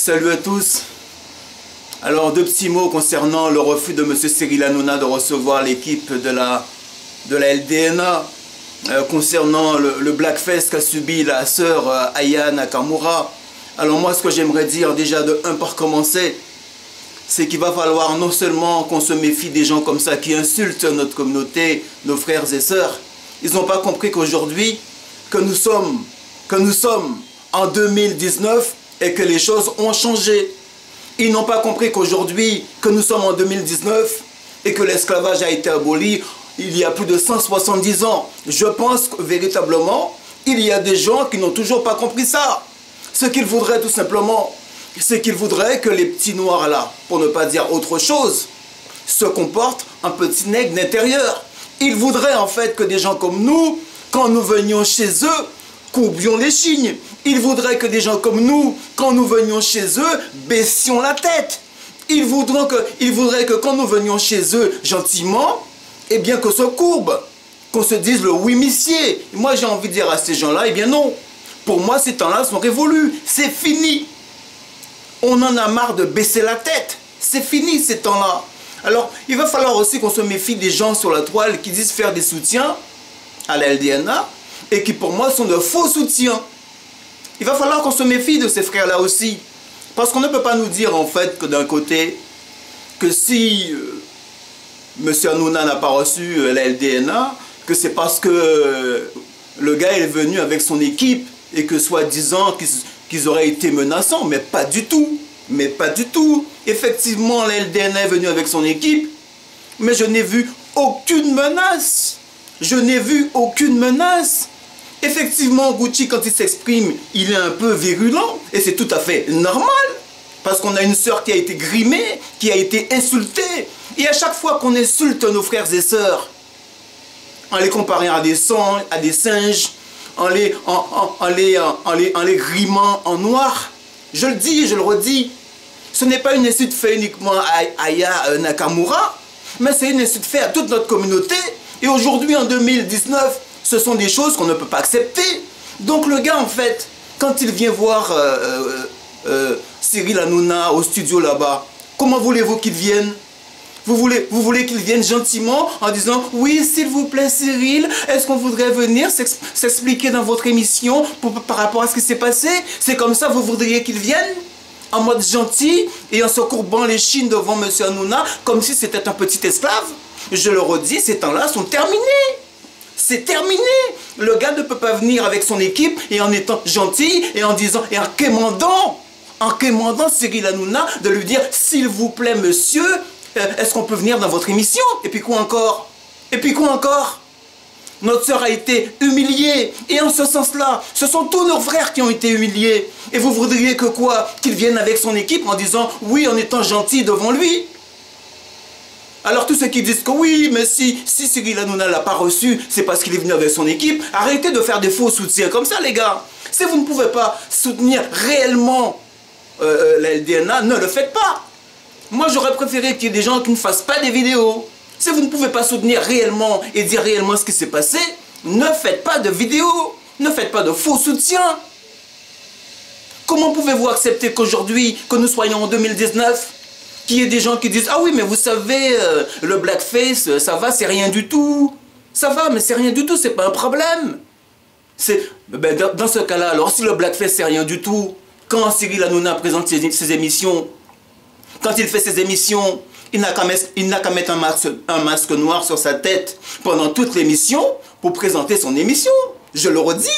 Salut à tous. Alors, deux petits mots concernant le refus de M. Cyril Hanouna de recevoir l'équipe de la LDNA, concernant le blackface qu'a subi la sœur Aya Nakamura. Alors moi, ce que j'aimerais dire déjà de un par commencer, c'est qu'il va falloir non seulement qu'on se méfie des gens comme ça qui insultent notre communauté, nos frères et sœurs. Ils n'ont pas compris qu'aujourd'hui, que nous sommes en 2019 et que les choses ont changé. Ils n'ont pas compris qu'aujourd'hui, que nous sommes en 2019 et que l'esclavage a été aboli il y a plus de 170 ans. Je pense que véritablement, il y a des gens qui n'ont toujours pas compris ça. Ce qu'ils voudraient tout simplement, c'est qu'ils voudraient que les petits noirs là, pour ne pas dire autre chose, se comportent en petits nègres d'intérieur. Ils voudraient en fait que des gens comme nous, quand nous venions chez eux, courbions les chignes. Ils voudraient que des gens comme nous, quand nous venions chez eux, baissions la tête. Ils voudraient que quand nous venions chez eux gentiment, eh bien qu'on se courbe, qu'on se dise le oui monsieur. Moi j'ai envie de dire à ces gens-là, eh bien non. Pour moi ces temps-là sont révolus, c'est fini. On en a marre de baisser la tête. C'est fini ces temps-là. Alors il va falloir aussi qu'on se méfie des gens sur la toile qui disent faire des soutiens à la LDNA et qui pour moi sont de faux soutiens. Il va falloir qu'on se méfie de ces frères-là aussi. Parce qu'on ne peut pas nous dire en fait que d'un côté, que si M. Hanouna n'a pas reçu la LDNA, que c'est parce que le gars est venu avec son équipe et que soi-disant qu'ils auraient été menaçants. Mais pas du tout. Mais pas du tout. Effectivement, la LDNA est venue avec son équipe, mais je n'ai vu aucune menace. Je n'ai vu aucune menace. Effectivement, Gucci, quand il s'exprime, il est un peu virulent, et c'est tout à fait normal, parce qu'on a une sœur qui a été grimée, qui a été insultée, et à chaque fois qu'on insulte nos frères et sœurs, en les comparant à des singes, en les grimant en noir, je le dis et je le redis, ce n'est pas une insulte faite uniquement à Aya Nakamura, mais c'est une insulte faite à toute notre communauté, et aujourd'hui, en 2019, ce sont des choses qu'on ne peut pas accepter. Donc le gars, en fait, quand il vient voir Cyril Hanouna au studio là-bas, comment voulez-vous qu'il vienne? Vous voulez qu'il vienne gentiment en disant « Oui, s'il vous plaît, Cyril, est-ce qu'on voudrait venir s'expliquer dans votre émission par rapport à ce qui s'est passé ?» C'est comme ça, vous voudriez qu'il vienne? En mode gentil et en se courbant les chines devant M. Hanouna comme si c'était un petit esclave? Je le redis, ces temps-là sont terminés. C'est terminé. Le gars ne peut pas venir avec son équipe et en étant gentil et en disant et en quémandant Cyril Hanouna de lui dire s'il vous plaît monsieur, est-ce qu'on peut venir dans votre émission? Et puis quoi encore? Et puis quoi encore? Notre sœur a été humiliée et en ce sens-là, ce sont tous nos frères qui ont été humiliés. Et vous voudriez que quoi? Qu'il vienne avec son équipe en disant oui en étant gentil devant lui? Alors tous ceux qui disent que oui, mais si Cyril Hanouna ne l'a pas reçu, c'est parce qu'il est venu avec son équipe, arrêtez de faire des faux soutiens comme ça les gars. Si vous ne pouvez pas soutenir réellement la LDNA, ne le faites pas. Moi j'aurais préféré qu'il y ait des gens qui ne fassent pas des vidéos. Si vous ne pouvez pas soutenir réellement et dire réellement ce qui s'est passé, ne faites pas de vidéos, ne faites pas de faux soutiens. Comment pouvez-vous accepter qu'aujourd'hui, que nous soyons en 2019, qu'il y ait des gens qui disent « Ah oui, mais vous savez, le blackface, ça va, c'est rien du tout. Ça va, mais c'est rien du tout, c'est pas un problème. » Dans ce cas-là, alors, si le blackface, c'est rien du tout, quand Cyril Hanouna présente ses émissions, quand il fait ses émissions, il n'a qu'à mettre un masque noir sur sa tête pendant toute l'émission pour présenter son émission. Je le redis.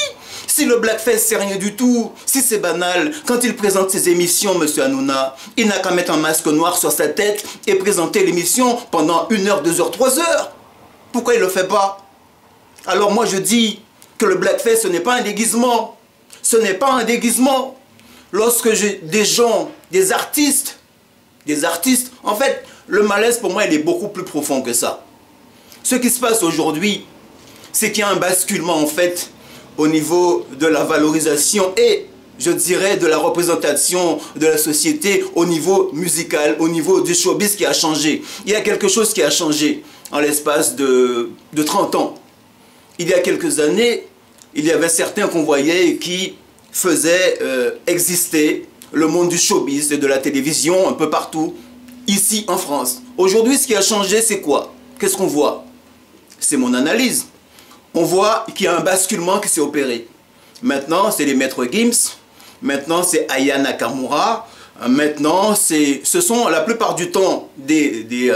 Si le blackface c'est rien du tout, si c'est banal, quand il présente ses émissions, M. Hanouna, il n'a qu'à mettre un masque noir sur sa tête et présenter l'émission pendant 1 heure, 2 heures, 3 heures. Pourquoi il ne le fait pas? Alors moi je dis que le blackface ce n'est pas un déguisement. Ce n'est pas un déguisement. Lorsque j'ai des gens, des artistes, en fait, le malaise pour moi il est beaucoup plus profond que ça. Ce qui se passe aujourd'hui, c'est qu'il y a un basculement en fait, au niveau de la valorisation et, je dirais, de la représentation de la société au niveau musical, au niveau du showbiz qui a changé. Il y a quelque chose qui a changé en l'espace de 30 ans. Il y a quelques années, il y avait certains qu'on voyait qui faisaient exister le monde du showbiz et de la télévision un peu partout, ici en France. Aujourd'hui, ce qui a changé, c'est quoi? Qu'est-ce qu'on voit? C'est mon analyse. On voit qu'il y a un basculement qui s'est opéré. Maintenant, c'est les maîtres Gims. Maintenant, c'est Aya Nakamura. Maintenant, ce sont la plupart du temps des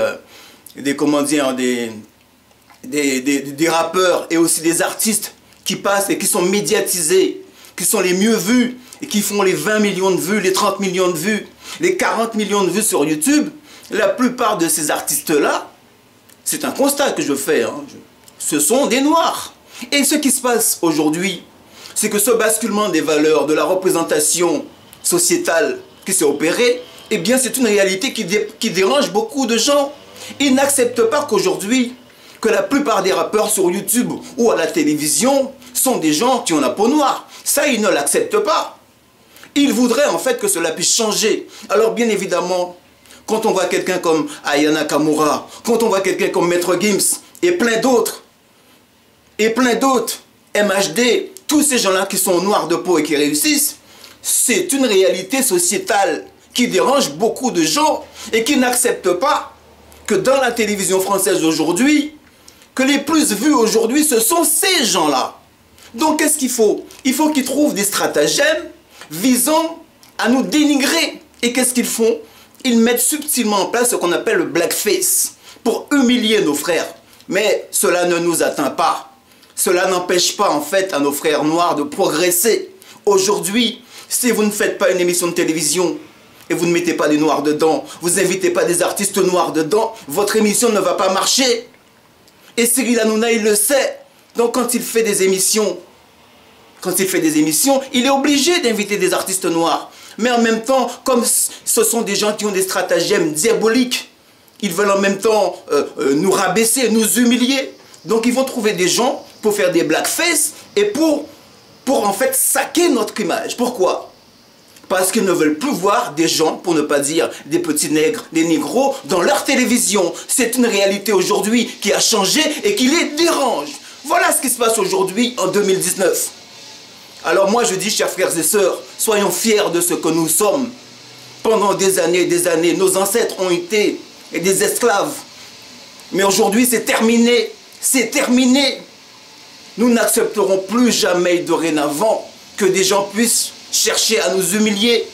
rappeurs et aussi des artistes qui passent et qui sont médiatisés, qui sont les mieux vus et qui font les 20 millions de vues, les 30 millions de vues, les 40 millions de vues sur YouTube. La plupart de ces artistes-là, c'est un constat que je fais, hein, ce sont des Noirs. Et ce qui se passe aujourd'hui, c'est que ce basculement des valeurs, de la représentation sociétale qui s'est opérée, eh bien c'est une réalité qui dérange beaucoup de gens. Ils n'acceptent pas qu'aujourd'hui, que la plupart des rappeurs sur YouTube ou à la télévision sont des gens qui ont la peau noire. Ça, ils ne l'acceptent pas. Ils voudraient en fait que cela puisse changer. Alors bien évidemment, quand on voit quelqu'un comme Aya Nakamura, quand on voit quelqu'un comme Maître Gims et plein d'autres, MHD, tous ces gens-là qui sont noirs de peau et qui réussissent, c'est une réalité sociétale qui dérange beaucoup de gens et qui n'acceptent pas que dans la télévision française aujourd'hui, que les plus vus aujourd'hui, ce sont ces gens-là. Donc qu'est-ce qu'il faut? Il faut qu'ils trouvent des stratagèmes visant à nous dénigrer. Et qu'est-ce qu'ils font? Ils mettent subtilement en place ce qu'on appelle le blackface pour humilier nos frères. Mais cela ne nous atteint pas. Cela n'empêche pas en fait à nos frères noirs de progresser. Aujourd'hui, si vous ne faites pas une émission de télévision et vous ne mettez pas des noirs dedans, vous n'invitez pas des artistes noirs dedans, votre émission ne va pas marcher. Et Cyril Hanouna, il le sait. Donc quand il fait des émissions, il est obligé d'inviter des artistes noirs. Mais en même temps, comme ce sont des gens qui ont des stratagèmes diaboliques, ils veulent en même temps nous rabaisser, nous humilier. Donc ils vont trouver des gens pour faire des blackface et pour en fait saquer notre image. Pourquoi? Parce qu'ils ne veulent plus voir des gens, pour ne pas dire des petits nègres, des négros, dans leur télévision. C'est une réalité aujourd'hui qui a changé et qui les dérange. Voilà ce qui se passe aujourd'hui en 2019. Alors moi je dis, chers frères et sœurs, soyons fiers de ce que nous sommes. Pendant des années, nos ancêtres ont été des esclaves. Mais aujourd'hui c'est terminé. C'est terminé. Nous n'accepterons plus jamais dorénavant que des gens puissent chercher à nous humilier,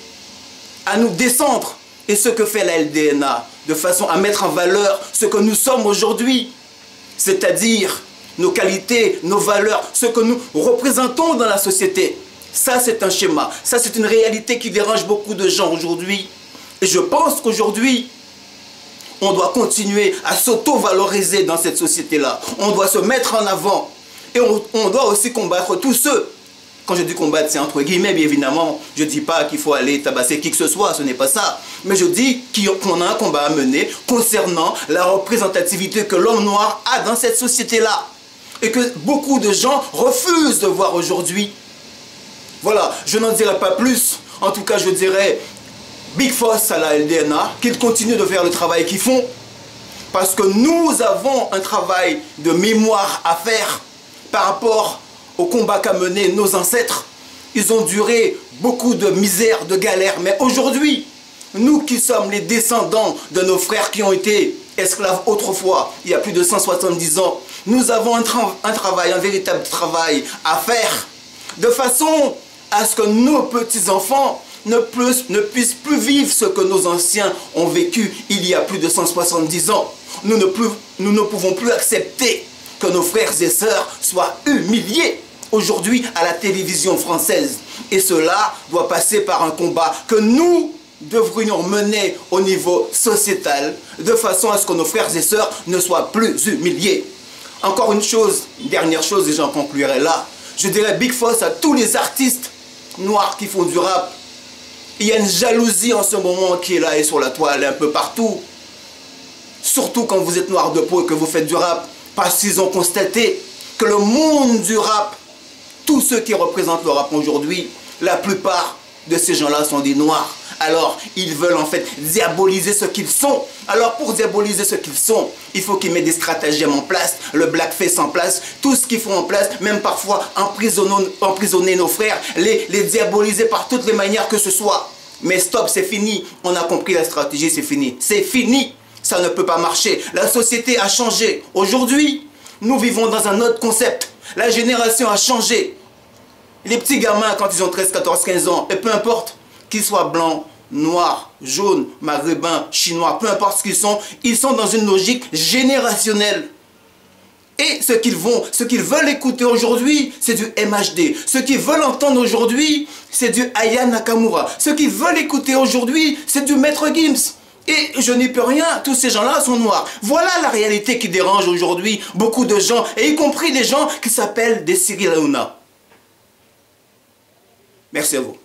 à nous descendre. Et ce que fait la LDNA, de façon à mettre en valeur ce que nous sommes aujourd'hui, c'est-à-dire nos qualités, nos valeurs, ce que nous représentons dans la société. Ça, c'est un schéma. Ça, c'est une réalité qui dérange beaucoup de gens aujourd'hui. Et je pense qu'aujourd'hui, on doit continuer à s'auto-valoriser dans cette société-là. On doit se mettre en avant. Et on doit aussi combattre tous ceux. Quand je dis combattre, c'est entre guillemets, bien évidemment. Je ne dis pas qu'il faut aller tabasser qui que ce soit, ce n'est pas ça. Mais je dis qu'on a un combat à mener concernant la représentativité que l'homme noir a dans cette société-là. Et que beaucoup de gens refusent de voir aujourd'hui. Voilà, je n'en dirai pas plus. En tout cas, je dirais big force à la LDNA, qu'ils continuent de faire le travail qu'ils font. Parce que nous avons un travail de mémoire à faire par rapport au combat qu'a mené nos ancêtres. Ils ont duré beaucoup de misère, de galère. Mais aujourd'hui, nous qui sommes les descendants de nos frères qui ont été esclaves autrefois, il y a plus de 170 ans, nous avons un véritable travail à faire, de façon à ce que nos petits-enfants ne puissent plus vivre ce que nos anciens ont vécu il y a plus de 170 ans. Nous ne pouvons plus accepter que nos frères et sœurs soient humiliés aujourd'hui à la télévision française. Et cela doit passer par un combat que nous devrions mener au niveau sociétal, de façon à ce que nos frères et sœurs ne soient plus humiliés. Encore une chose, une dernière chose, et j'en conclurai là. Je dirais big force à tous les artistes noirs qui font du rap. Il y a une jalousie en ce moment qui est là et sur la toile un peu partout. Surtout quand vous êtes noir de peau et que vous faites du rap. Parce qu'ils ont constaté que le monde du rap, tous ceux qui représentent le rap aujourd'hui, la plupart de ces gens-là sont des noirs. Alors, ils veulent en fait diaboliser ce qu'ils sont. Alors, pour diaboliser ce qu'ils sont, il faut qu'ils mettent des stratagèmes en place, le blackface en place, tout ce qu'ils font en place, même parfois emprisonner nos frères, les diaboliser par toutes les manières que ce soit. Mais stop, c'est fini. On a compris la stratégie, c'est fini. C'est fini. Ça ne peut pas marcher. La société a changé. Aujourd'hui, nous vivons dans un autre concept. La génération a changé. Les petits gamins, quand ils ont 13, 14, 15 ans, et peu importe qu'ils soient blancs, noirs, jaunes, maghrébins, chinois, peu importe ce ils sont dans une logique générationnelle. Et ce qu'ils veulent écouter aujourd'hui, c'est du MHD. Ce qu'ils veulent entendre aujourd'hui, c'est du Aya Nakamura. Ce qu'ils veulent écouter aujourd'hui, c'est du Maître Gims. Et je n'y peux rien, tous ces gens-là sont noirs. Voilà la réalité qui dérange aujourd'hui beaucoup de gens, et y compris des gens qui s'appellent des Cyril Hanouna. Merci à vous.